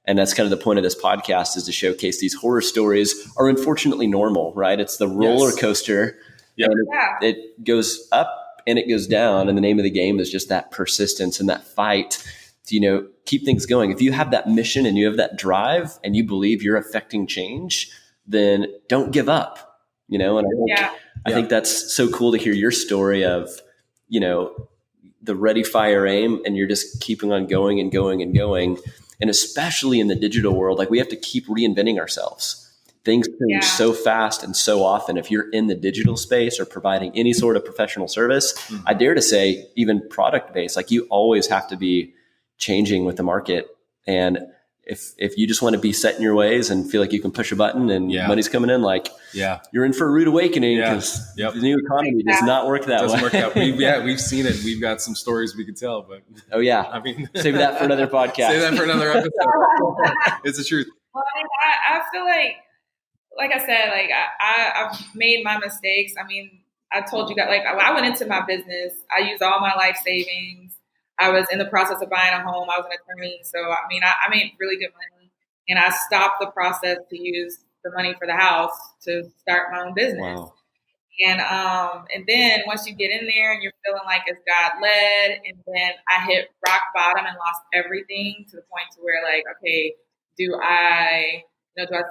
And that's kind of the point of this podcast, is to showcase these horror stories are unfortunately normal, right? It's the roller coaster. Yep. And it goes up and it goes down. And the name of the game is just that persistence and that fight to, keep things going. If you have that mission and you have that drive and you believe you're affecting change, then don't give up, and I think that's so cool to hear your story of, the ready, fire, aim, and you're just keeping on going and going and going. And especially in the digital world, like we have to keep reinventing ourselves. Things change so fast and so often. If you're in the digital space or providing any sort of professional service, I dare to say even product based, like you always have to be changing with the market. And if you just want to be set in your ways and feel like you can push a button and money's coming in, you're in for a rude awakening, because the new economy does not work that way. Doesn't work out. We've seen it. We've got some stories we could tell, but I mean, save that for another podcast. Save that for another episode. It's the truth. Well, I feel like I said, I've made my mistakes. I mean, I told you guys, I went into my business. I used all my life savings. I was in the process of buying a home. I was an attorney. So, I mean, I made really good money. And I stopped the process to use the money for the house to start my own business. Wow. And then once you get in there and you're feeling like it's God led, and then I hit rock bottom and lost everything to the point to where okay, do I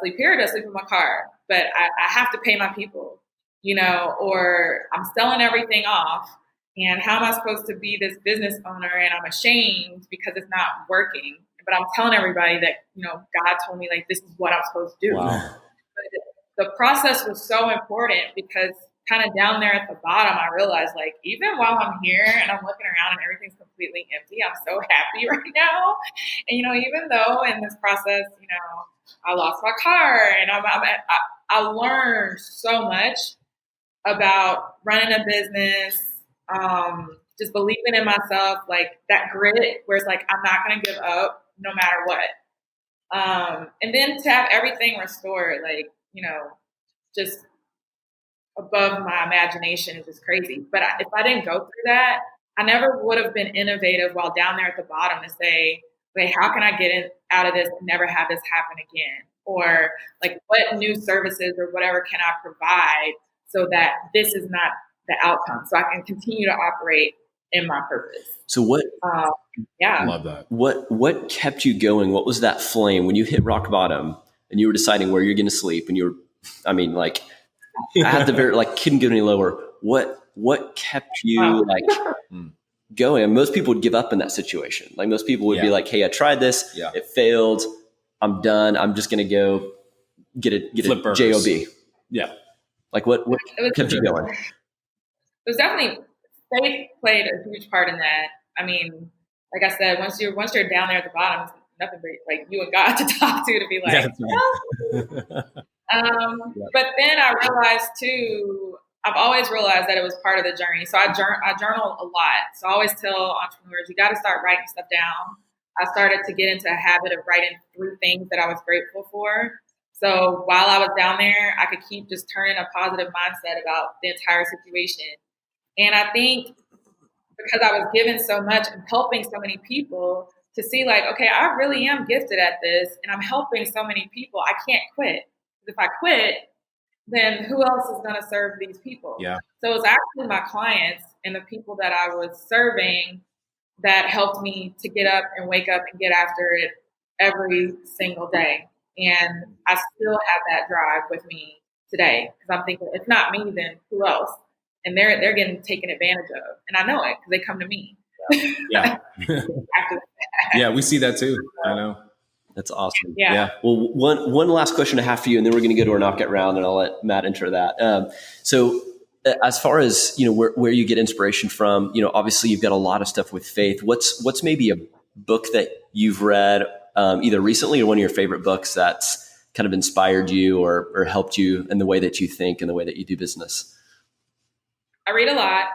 sleep here or do I sleep in my car? But I have to pay my people, or I'm selling everything off. And how am I supposed to be this business owner? And I'm ashamed because it's not working. But I'm telling everybody that, God told me this is what I'm supposed to do. Wow. But the process was so important because kind of down there at the bottom, I realized even while I'm here and I'm looking around and everything's completely empty, I'm so happy right now. And, even though in this process, I lost my car and I learned so much about running a business, just believing in myself, that grit where it's I'm not going to give up no matter what. And then to have everything restored, just above my imagination is just crazy. But if I didn't go through that, I never would have been innovative while down there at the bottom to say, wait, how can I get out of this and never have this happen again? Or what new services or whatever can I provide so that this is not the outcome, so I can continue to operate in my purpose. So what? I love that. What kept you going? What was that flame when you hit rock bottom and you were deciding where you're going to sleep? And you were, I had to couldn't get any lower. What kept you going? And most people would give up in that situation. Most people would be like, "Hey, I tried this. It failed. I'm done. I'm just going to go get a job." Yeah. What kept you going? It was definitely faith played a huge part in that. I mean, like I said, once you're down there at the bottom, it's nothing but you and God to talk to be like. But then I realized too, I've always realized that it was part of the journey. So I journal a lot. So I always tell entrepreneurs, you got to start writing stuff down. I started to get into a habit of writing 3 things that I was grateful for. So while I was down there, I could keep just turning a positive mindset about the entire situation. And I think because I was given so much and helping so many people to see okay, I really am gifted at this and I'm helping so many people, I can't quit. If I quit, then who else is going to serve these people? Yeah. So it's actually my clients and the people that I was serving that helped me to get up and wake up and get after it every single day. And I still have that drive with me today because I'm thinking, if not me, then who else? And they're getting taken advantage of. And I know it because they come to me. Yeah. Yeah, we see that too. I know. That's awesome. Yeah. Well, one last question I have for you, and then we're going to go to our knockout round, and I'll let Matt enter that. So as far as, where you get inspiration from, obviously you've got a lot of stuff with faith. What's maybe a book that you've read either recently or one of your favorite books that's kind of inspired you or helped you in the way that you think and the way that you do business? I read a lot.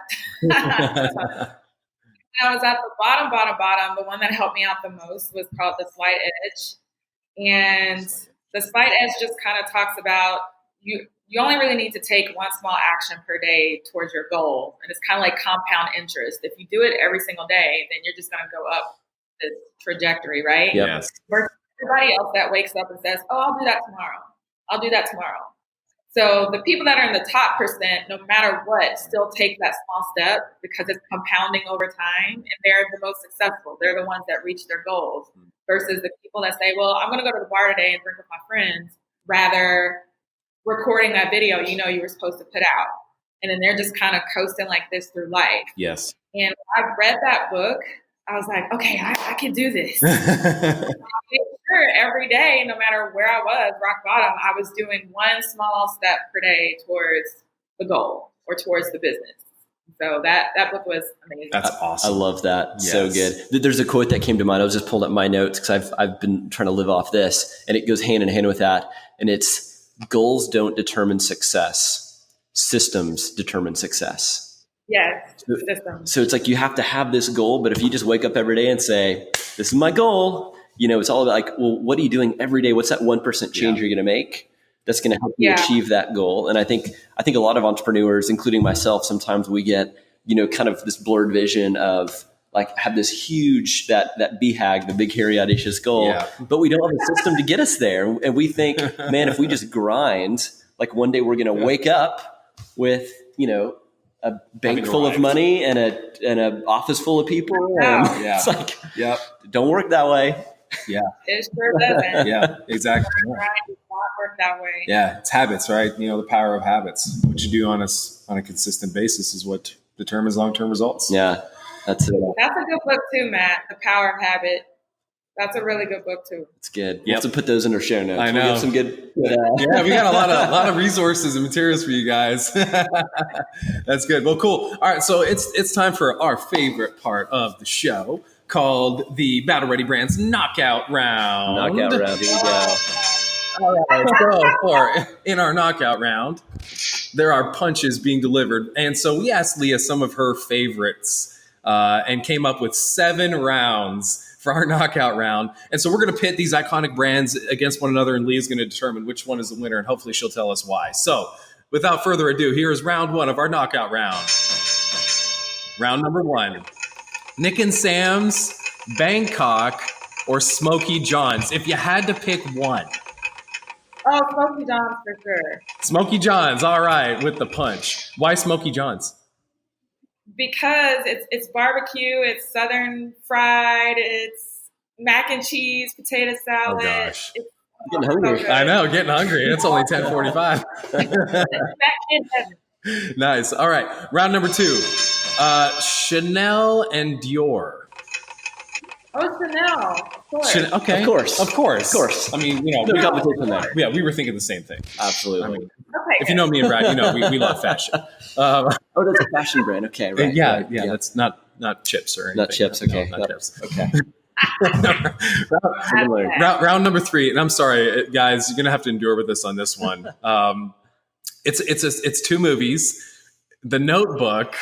I was at the bottom. The one that helped me out the most was called The Slight Edge. And The Slight Edge just kind of talks about you only really need to take one small action per day towards your goal. And it's kind of like compound interest. If you do it every single day, then you're just going to go up this trajectory, right? Yes. Versus everybody else that wakes up and says, oh, I'll do that tomorrow. I'll do that tomorrow. So the people that are in the top percent, no matter what, still take that small step because it's compounding over time, and they're the most successful. They're the ones that reach their goals versus the people that say, well, I'm going to go to the bar today and drink with my friends, rather recording that video you were supposed to put out. And then they're just kind of coasting like this through life. Yes. And when I read that book, I was like, okay, I can do this. I made sure every day, no matter where I was, rock bottom, I was doing one small step per day towards the goal or towards the business. So that book was amazing. That's awesome. I love that. Yes. So good. There's a quote that came to mind. I was just pulling up my notes because I've been trying to live off this, and it goes hand in hand with that. And it's goals don't determine success. Systems determine success. Yes, systems. So it's like you have to have this goal, but if you just wake up every day and say, this is my goal, it's all about like, well, what are you doing every day? What's that 1% change you're going to make that's going to help you achieve that goal? And I think a lot of entrepreneurs, including myself, sometimes we get, kind of this blurred vision of like have this huge, that BHAG, the big, hairy, audacious goal, but we don't have a system to get us there. And we think, man, if we just grind, like one day we're going to wake up with, a bank full of money and a office full of people. And it's like, don't work that way. Yeah. It sure doesn't. Yeah, exactly. Grind does not work that way. Yeah, it's habits, right? The power of habits. What you do on a consistent basis is what determines long-term results. Yeah, that's it. That's a good book too, Matt. The Power of Habit. That's a really good book too. It's good. We'll have to put those in our show notes. I know. We'll get some good. Yeah, we got a lot of resources and materials for you guys. That's good. Well, cool. All right, so it's time for our favorite part of the show, called the Battle Ready Brands Knockout Round. Knockout round. Here we go. All right, so in our knockout round, there are punches being delivered, and so we asked Leah some of her favorites, and came up with 7 rounds for our knockout round. And so we're going to pit these iconic brands against one another, and Leah's going to determine which one is the winner, and hopefully she'll tell us why. So without further ado, here is round 1 of our knockout round. Round number 1, Nick and Sam's, Bangkok, or Smokey John's. If you had to pick one. Oh, Smokey John's for sure. Smokey John's, all right, with the punch. Why Smokey John's? Because it's barbecue, it's southern fried, it's mac and cheese, potato salad. Oh gosh. It's getting hungry. I know, getting hungry. It's only 10:45. Nice. All right. Round number 2. Chanel and Dior. Oh, Chanel. Of course. Okay. Of course. I mean, No competition there. Yeah, we were thinking the same thing. Absolutely. I mean, Okay, if you know me and Brad, we love fashion. That's a fashion brand. Okay, right. Yeah. That's not chips or anything. Not chips. Okay. No, not chips. Okay. Round number 3, and I'm sorry, guys, you're gonna have to endure with us on this one. It's 2 movies: The Notebook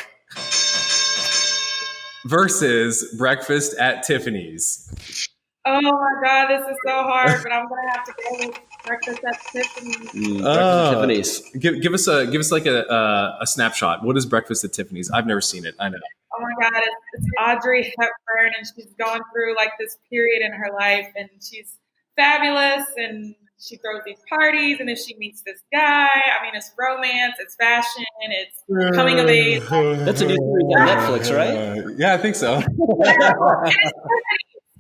versus Breakfast at Tiffany's. Oh my God, this is so hard, but I'm gonna have to go with Breakfast at Tiffany's. Breakfast at Tiffany's. Give us like a snapshot. What is Breakfast at Tiffany's? I've never seen it. I know. Oh my God, it's Audrey Hepburn, and she's going through like this period in her life, and she's fabulous, and she throws these parties, and then she meets this guy. I mean, it's romance, it's fashion, it's coming of age. That's a new series on Netflix, right? Yeah, I think so.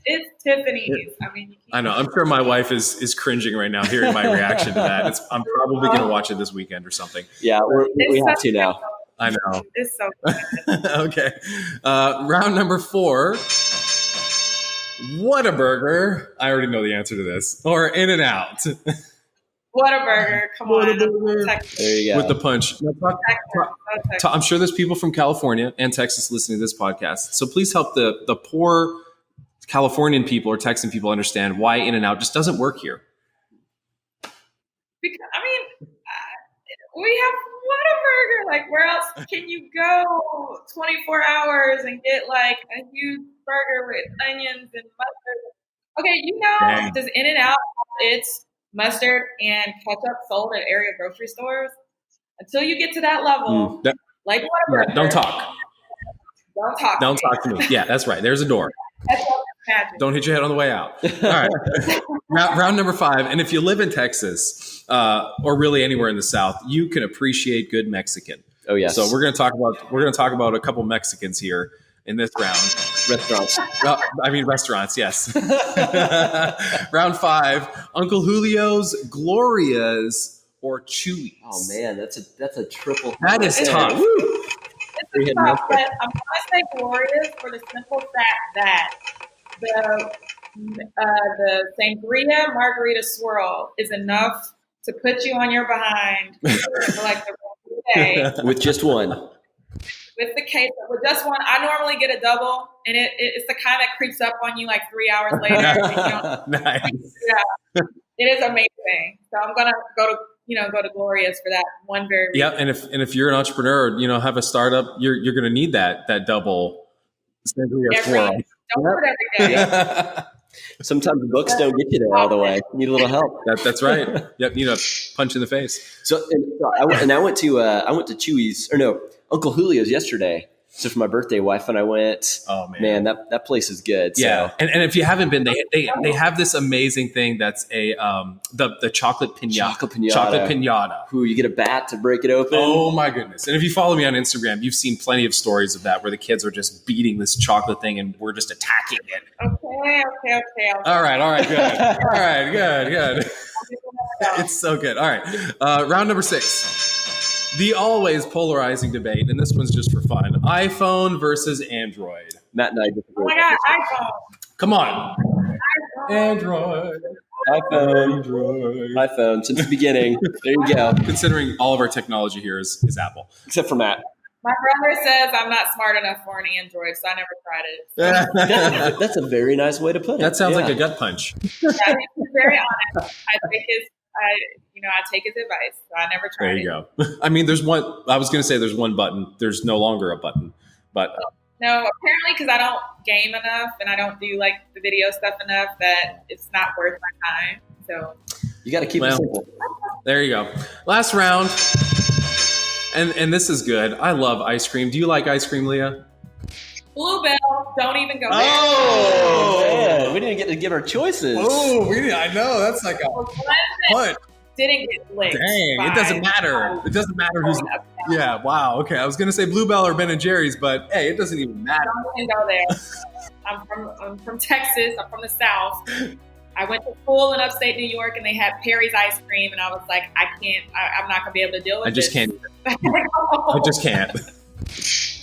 It's Tiffany's. I mean, I know. I'm sure my wife is cringing right now hearing my reaction to that. I'm probably going to watch it this weekend or something. Yeah, we have to now. I know. It's so good. Okay. Round number 4. Whataburger. I already know the answer to this. Or In-N-Out. Whataburger. Come on. Texas. There you go. With the punch. Now, I'm sure there's people from California and Texas listening to this podcast. So please help the poor Californian people or Texan people understand why In-N-Out just doesn't work here. Because, I mean, we have Whataburger. Like, where else can you go 24 hours and get like a huge burger with onions and mustard? Okay, does In-N-Out have its mustard and ketchup sold at area grocery stores? Until you get to that level, like Whataburger. Don't talk. Don't talk to me. Yeah, that's right. There's a door. Don't hit your head on the way out. All right. round number 5. And if you live in Texas or really anywhere in the South, you can appreciate good Mexican. Oh yes. So we're going to talk about a couple Mexicans here in this round. Restaurants. Restaurants. Yes. Round 5: Uncle Julio's, Gloria's, or Chewy's. Oh man, that's a triple. That is tough. It's tough, but I'm going to say Gloria's for the simple fact that the sangria margarita swirl is enough to put you on your behind for like the rest of the day. With just one. With the queso, with just one, I normally get a double, and it's the kind that creeps up on you like 3 hours later. And Nice. Yeah, it is amazing. So I'm gonna go to Gloria's for that one very reason. Yeah, and if you're an entrepreneur, have a startup, you're going to need that double sangria swirl. Don't do it every day. Sometimes books don't get you there all the way. You need a little help. That's right. Yep, a punch in the face. So I went to Chewy's, or no, Uncle Julio's yesterday. So for my birthday, wife and I went. Oh man, that place is good. Yeah, so. and if you haven't been, they have this amazing thing that's a the chocolate pinata. Chocolate pinata. Who you get a bat to break it open. Oh my goodness! And if you follow me on Instagram, you've seen plenty of stories of that where the kids are just beating this chocolate thing and we're just attacking it. Okay. All right, good. All right, good. It's so good. All right, round number 6. The always polarizing debate, and this one's just for fun: iPhone versus Android. Matt and I disagree. Oh my God, iPhone. Come on, Android. iPhone since the beginning. There you go. Considering all of our technology here is Apple, Except for Matt. My brother says I'm not smart enough for an Android, so I never tried it. That's a very nice way to put it. That sounds like a gut punch. Yeah, he's very honest. I take his advice, so I never tried it. There you go. There's one. I was going to say there's one button. There's no longer a button, but no. Apparently, because I don't game enough and I don't do like the video stuff enough, that it's not worth my time. So you got to keep it simple. There you go. Last round, and this is good. I love ice cream. Do you like ice cream, Leah? Bluebell, don't even go there. Oh, man. We didn't get to give our choices. Oh, we did. I know. That's like a punch. Didn't get licked. Dang, it doesn't matter. It doesn't matter who's. Yeah, wow. Okay, I was gonna say Bluebell or Ben and Jerry's, but hey, it doesn't even matter. Don't even go there. I'm from Texas. I'm from the South. I went to school in upstate New York, and they had Perry's ice cream, and I was like, I'm not gonna be able to deal with this. I just can't.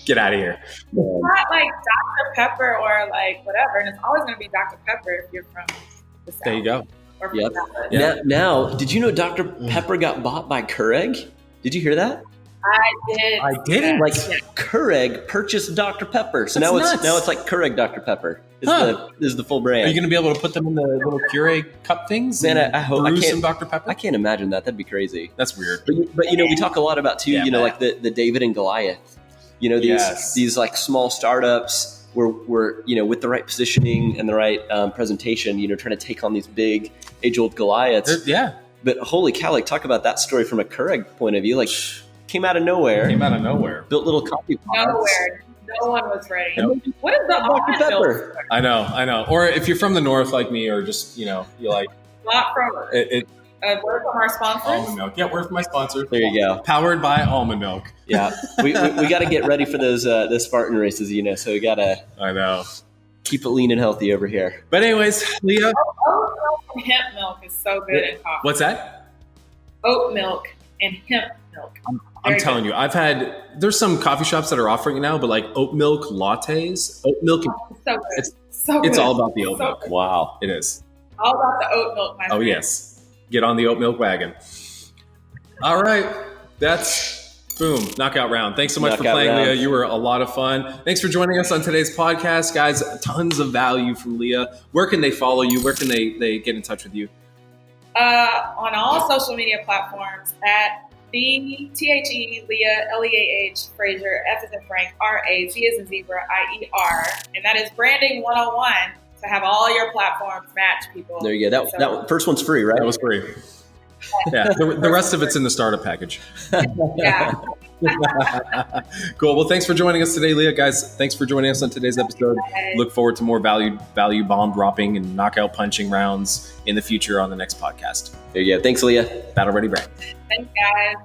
Get out of here. It's not like Dr. Pepper or like whatever, and it's always gonna be Dr. Pepper if you're from the South. There you go. Yep. Now, did you know Dr. Pepper got bought by Keurig? Did you hear that? I didn't. Like Keurig purchased Dr. Pepper, so now it's like Keurig Dr. Pepper. Is the full brand. Are you going to be able to put them in the little Keurig cup things? Man, I hope. I can't. Some Dr. Pepper. I can't imagine that. That'd be crazy. That's weird. But we talk a lot about too. Like the David and Goliath. These like small startups. We're with the right positioning and the right presentation, trying to take on these big age-old Goliaths. Yeah. But holy cow, like talk about that story from a Keurig point of view. Like came out of nowhere. Built little coffee pots. Nowhere. No one was ready. Nope. What is the Dr. Pepper? I know. Or if you're from the north like me, or just you like. Not from it. Word from our sponsors. Almond milk. Yeah, word from my sponsor. There you go. Powered by almond milk. Yeah, we got to get ready for those Spartan races, so we got to. I know. Keep it lean and healthy over here. But anyways, Leah. Oat milk and hemp milk is so good in coffee. What's that? Oat milk and hemp milk. I'm telling you, there's some coffee shops that are offering it now, but like oat milk lattes, oat milk. So good. It's all about the oat milk. Good. Wow. It is. All about the oat milk, my friend. Oh, yes. Get on the oat milk wagon. All right. That's boom. Knockout round. Thanks so much for playing, Leah. You were a lot of fun. Thanks for joining us on today's podcast, guys. Tons of value from Leah. Where can they follow you? Where can they get in touch with you? On all social media platforms at THE Leah LEAH Frazier F as in Frank RAZ as in zebra IER, and that is branding 101 to have all your platforms match people. There you go. That first one's free, right? That was free. Yeah, the rest of it's in the startup package. Yeah. Cool. Well, thanks for joining us today, Leah. Guys, thanks for joining us on today's episode. Look forward to more value bomb dropping and knockout punching rounds in the future on the next podcast. There you go. Thanks, Leah. Battle Ready Brand. Thanks, guys.